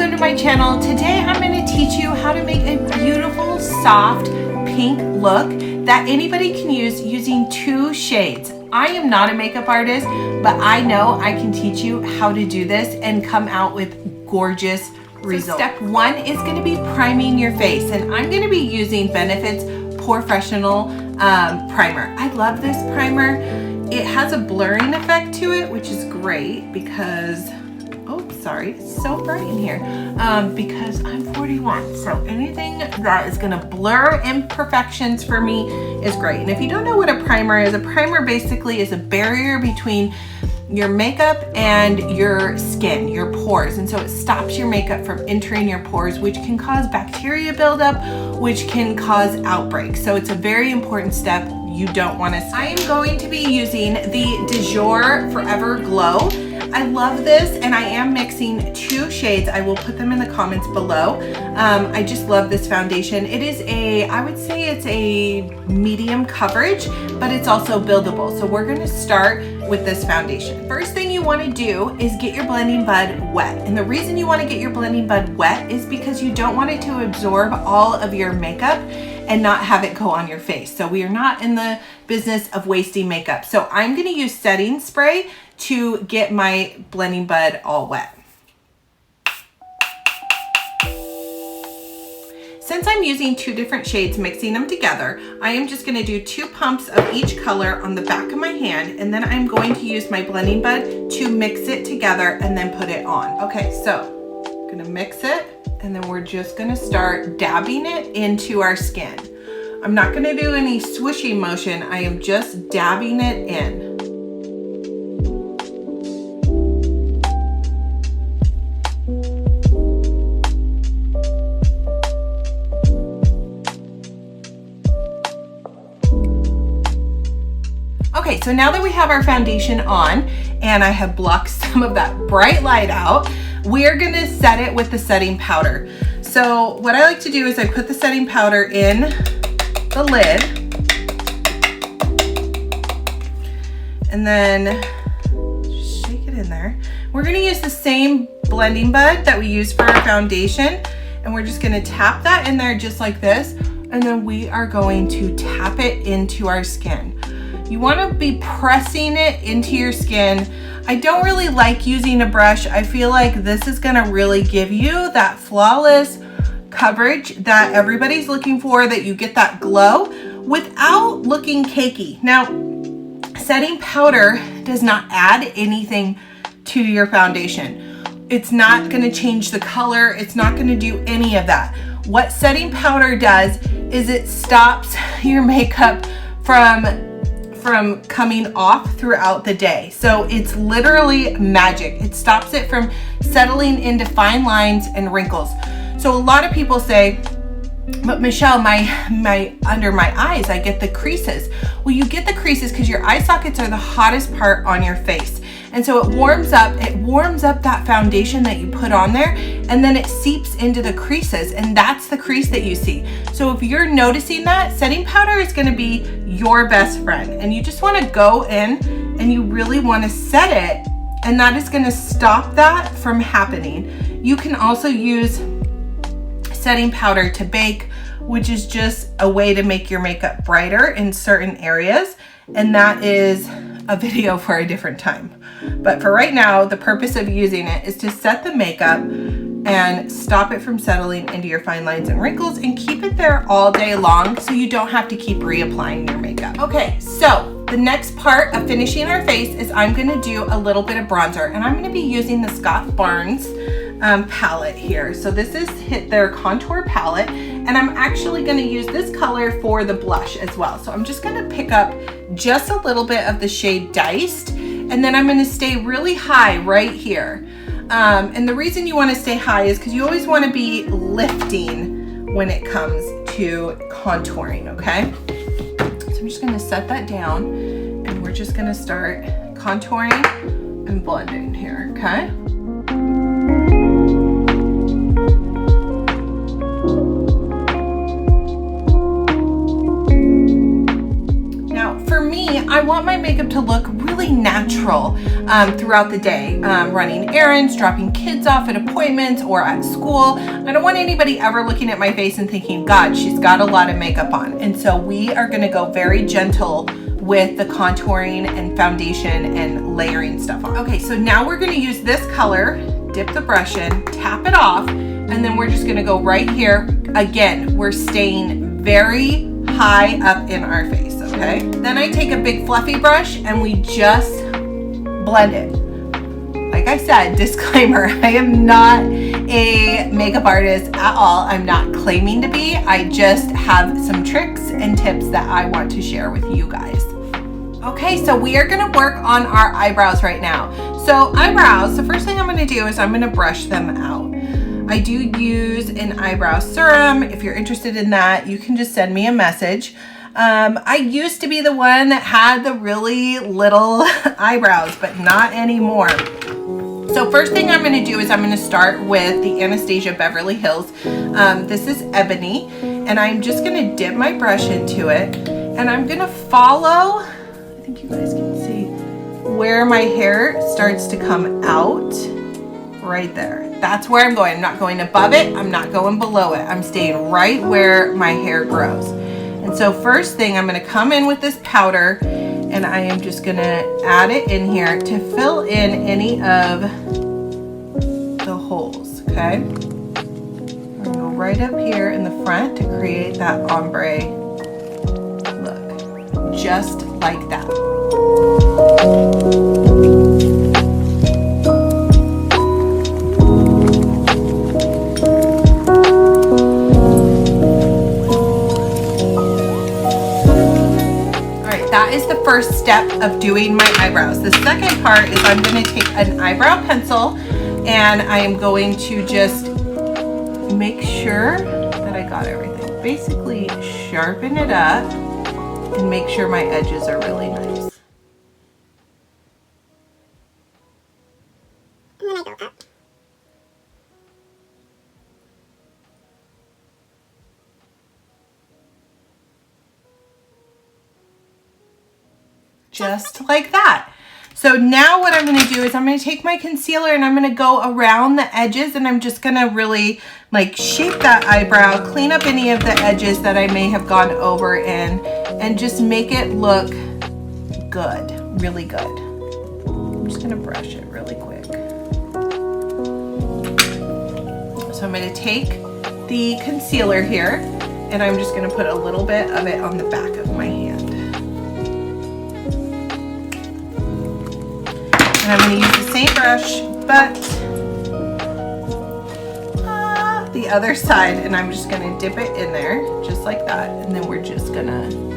welcome to my channel. Today I'm going to teach you how to make a beautiful soft pink look that anybody can use using 2 shades. I am not a makeup artist, but I know I can teach you how to do this and come out with gorgeous results. So step 1 is going to be priming your face, and I'm going to be using Benefit's Professional primer. I love this primer. It has a blurring effect to it, which is great because sorry, it's so bright in here, because I'm 41, so anything that is gonna blur imperfections for me is great. And if you don't know what a primer is, a primer basically is a barrier between your makeup and your skin, your pores, and so it stops your makeup from entering your pores, which can cause bacteria buildup, which can cause outbreaks. So it's a very important step you don't want to skip. I am going to be using the Du Jour Forever Glow. I love this, and I am mixing 2 shades. I will put them in the comments below. I just love this foundation. It is I would say it's a medium coverage, but it's also buildable. So we're gonna start with this foundation. First thing you wanna do is get your blending bud wet. And the reason you wanna get your blending bud wet is because you don't want it to absorb all of your makeup and not have it go on your face. So we are not in the business of wasting makeup. So I'm gonna use setting spray to get my blending bud all wet. Since I'm using 2 different shades, mixing them together, I am just gonna do 2 pumps of each color on the back of my hand, and then I'm going to use my blending bud to mix it together and then put it on. Okay, so I'm gonna mix it, and then we're just gonna start dabbing it into our skin. I'm not gonna do any swooshy motion, I am just dabbing it in. Okay, so now that we have our foundation on and I have blocked some of that bright light out, we're gonna set it with the setting powder. So what I like to do is I put the setting powder in the lid and then just shake it in there. We're gonna use the same blending bud that we use for our foundation, and we're just gonna tap that in there just like this, and then we are going to tap it into our skin. You want to be pressing it into your skin. I don't really like using a brush. I feel like this is going to really give you that flawless coverage that everybody's looking for, that you get that glow without looking cakey. Now, setting powder does not add anything to your foundation. It's not going to change the color. It's not going to do any of that. What setting powder does is it stops your makeup from coming off throughout the day. So it's literally magic. It stops it from settling into fine lines and wrinkles. So a lot of people say, but Michelle, my under my eyes, I get the creases. Well, you get the creases because your eye sockets are the hottest part on your face. And so it warms up that foundation that you put on there, and then it seeps into the creases, and that's the crease that you see. So if you're noticing that, setting powder is gonna be your best friend, and you just wanna go in and you really wanna set it, and that is gonna stop that from happening. You can also use setting powder to bake, which is just a way to make your makeup brighter in certain areas, and that is a video for a different time. But for right now, the purpose of using it is to set the makeup and stop it from settling into your fine lines and wrinkles, and keep it there all day long so you don't have to keep reapplying your makeup. Okay, so the next part of finishing our face is I'm gonna do a little bit of bronzer, and I'm gonna be using the Scott Barnes palette here. So this is their contour palette, and I'm actually gonna use this color for the blush as well. So I'm just gonna pick up just a little bit of the shade Diced, and then I'm gonna stay really high right here. And the reason you wanna stay high is because you always wanna be lifting when it comes to contouring, okay? So I'm just gonna set that down, and we're just gonna start contouring and blending here, okay? I want my makeup to look really natural throughout the day, running errands, dropping kids off at appointments or at school. I don't want anybody ever looking at my face and thinking, God, she's got a lot of makeup on. And so we are gonna go very gentle with the contouring and foundation and layering stuff on. Okay, so now we're gonna use this color, dip the brush in, tap it off, and then we're just gonna go right here. Again, we're staying very high up in our face, okay? Then I take a big fluffy brush and we just blend it. Like I said, disclaimer, I am not a makeup artist at all. I'm not claiming to be. I just have some tricks and tips that I want to share with you guys. Okay, so we are gonna work on our eyebrows right now. So eyebrows, the first thing I'm gonna do is I'm gonna brush them out. I do use an eyebrow serum. If you're interested in that, you can just send me a message. I used to be the one that had the really little eyebrows, but not anymore. So first thing I'm gonna do is I'm gonna start with the Anastasia Beverly Hills. This is Ebony, and I'm just gonna dip my brush into it, and I'm gonna follow, I think you guys can see, where my hair starts to come out, right there. That's where I'm going. I'm not going above it. I'm not going below it. I'm staying right where my hair grows. And so first thing, I'm gonna come in with this powder and I am just gonna add it in here to fill in any of the holes, okay? I'm gonna go right up here in the front to create that ombre look, just like that. That is the first step of doing my eyebrows. The second part is I'm going to take an eyebrow pencil and I am going to just make sure that I got everything. Basically sharpen it up and make sure my edges are really nice. And then I go up. Just like that. So now what I'm going to do is I'm going to take my concealer and I'm going to go around the edges and I'm just going to really like shape that eyebrow, clean up any of the edges that I may have gone over in, and just make it look good, really good. I'm just going to brush it really quick. So I'm going to take the concealer here and I'm just going to put a little bit of it on the back of my hand. And I'm going to use the same brush, but the other side, and I'm just going to dip it in there, just like that, and then we're just going to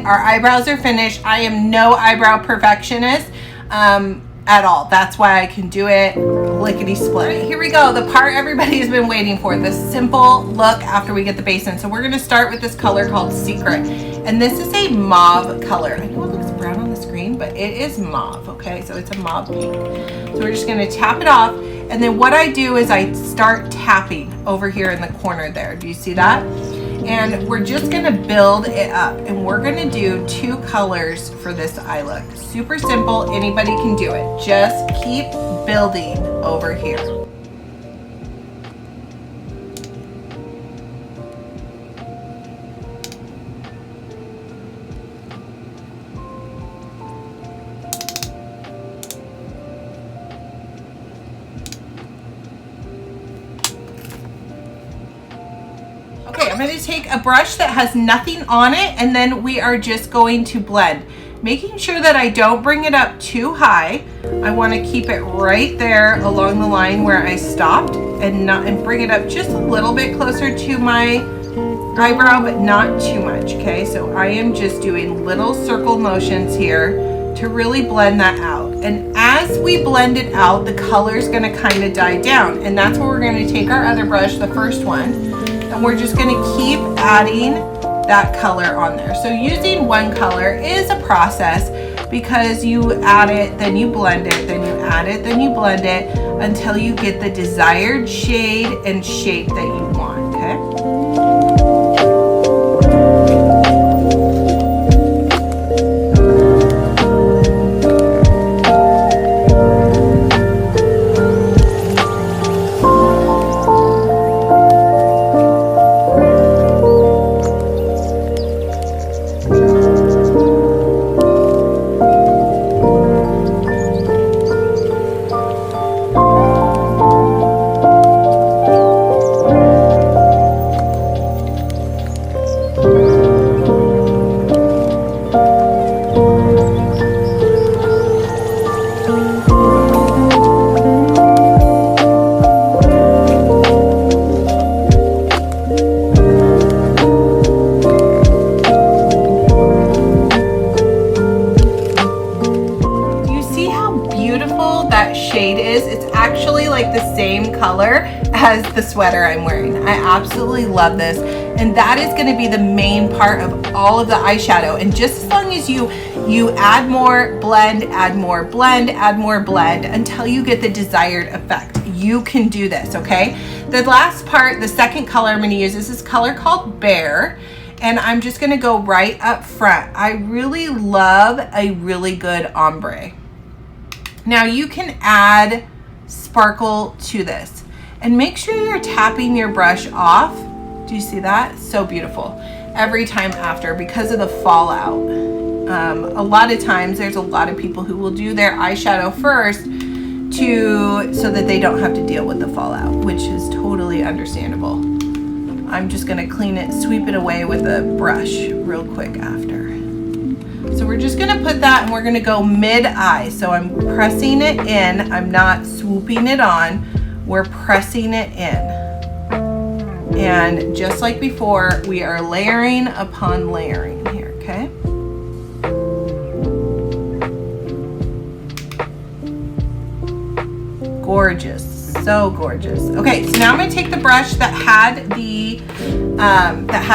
our eyebrows are finished. I am no eyebrow perfectionist at all. That's why I can do it lickety split. Here we go, the part everybody has been waiting for, the simple look after we get the base in. So we're gonna start with this color called Secret. And this is a mauve color. I know it looks brown on the screen, but it is mauve, okay? So it's a mauve pink. So we're just gonna tap it off. And then what I do is I start tapping over here in the corner there. Do you see that? And we're just gonna build it up, and we're gonna do 2 colors for this eye look. Super simple, anybody can do it. Just keep building over here. Okay, I'm going to take a brush that has nothing on it, and then we are just going to blend, making sure that I don't bring it up too high. I want to keep it right there along the line where I stopped, and bring it up just a little bit closer to my eyebrow, but not too much, okay? So I am just doing little circle motions here to really blend that out. And as we blend it out, the color is gonna kind of die down. And that's where we're gonna take our other brush, the first one, and we're just gonna keep adding that color on there. So using one color is a process because you add it, then you blend it, then you add it, then you blend it until you get the desired shade and shape that you want, okay? As the sweater I'm wearing. I absolutely love this, and that is going to be the main part of all of the eyeshadow. And just as long as you add more, blend, add more, blend, add more, blend until you get the desired effect, you can do this, okay? The last part, the second color I'm going to use is this color called Bear, and I'm just going to go right up front. I really love a really good ombre. Now you can add sparkle to this. And make sure you're tapping your brush off. Do you see that? So beautiful. Every time after, because of the fallout. A lot of times there's a lot of people who will do their eyeshadow first so that they don't have to deal with the fallout, which is totally understandable. I'm just gonna clean it, sweep it away with a brush real quick after. So we're just gonna put that and we're gonna go mid-eye. So I'm pressing it in, I'm not swooping it on. We're pressing it in. And just like before, we are layering upon layering here, okay? Gorgeous, so gorgeous. Okay, so now I'm gonna take the brush that had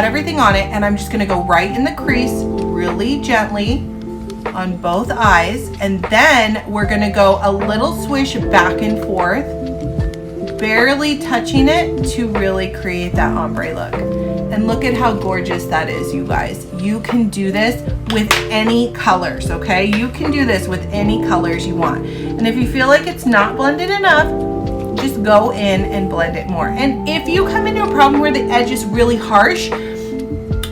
everything on it, and I'm just gonna go right in the crease really gently on both eyes, and then we're gonna go a little swish back and forth, barely touching it to really create that ombre look. And look at how gorgeous that is, you guys. You can do this with any colors, okay? You can do this with any colors you want. And if you feel like it's not blended enough, just go in and blend it more. And if you come into a problem where the edge is really harsh,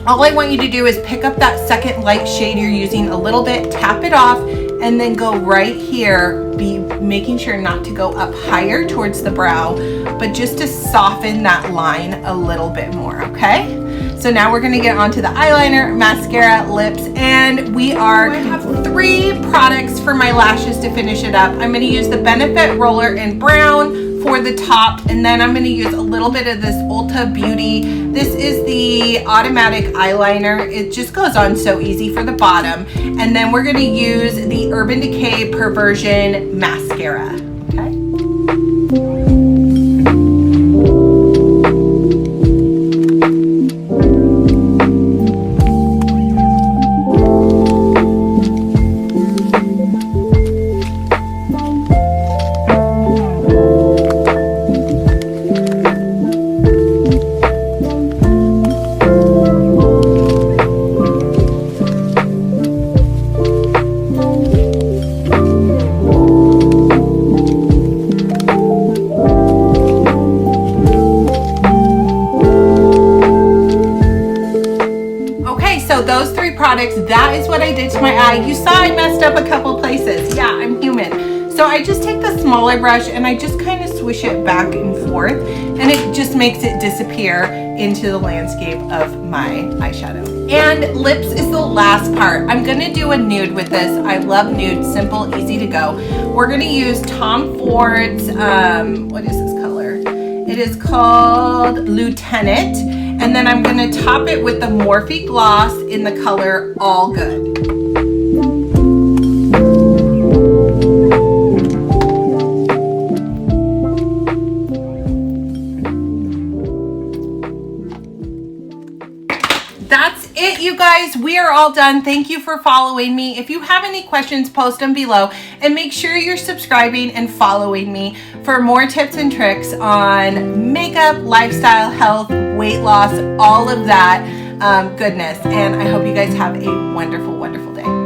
all I want you to do is pick up that second light shade you're using a little bit, tap it off, and then go right here, be making sure not to go up higher towards the brow, but just to soften that line a little bit more, okay? So now we're gonna get onto the eyeliner, mascara, lips, and I have 3 products for my lashes to finish it up. I'm gonna use the Benefit Roller in brown for the top, and then I'm gonna use a little bit of this Ulta Beauty. This is the automatic eyeliner. It just goes on so easy for the bottom. And then we're gonna use the Urban Decay Perversion mascara, okay? Those 3 products, that is what I did to my eye. You saw I messed up a couple places. Yeah, I'm human. So I just take the smaller brush and I just kind of swish it back and forth, and it just makes it disappear into the landscape of my eyeshadow. And lips is the last part. I'm gonna do a nude with this. I love nude, simple, easy to go. We're gonna use Tom Ford's, what is this color? It is called Lieutenant. And then I'm gonna top it with the Morphe Gloss in the color All Good. That's it, you guys. We are all done. Thank you for following me. If you have any questions, post them below, and make sure you're subscribing and following me for more tips and tricks on makeup, lifestyle, health, weight loss, all of that goodness. And I hope you guys have a wonderful, wonderful day.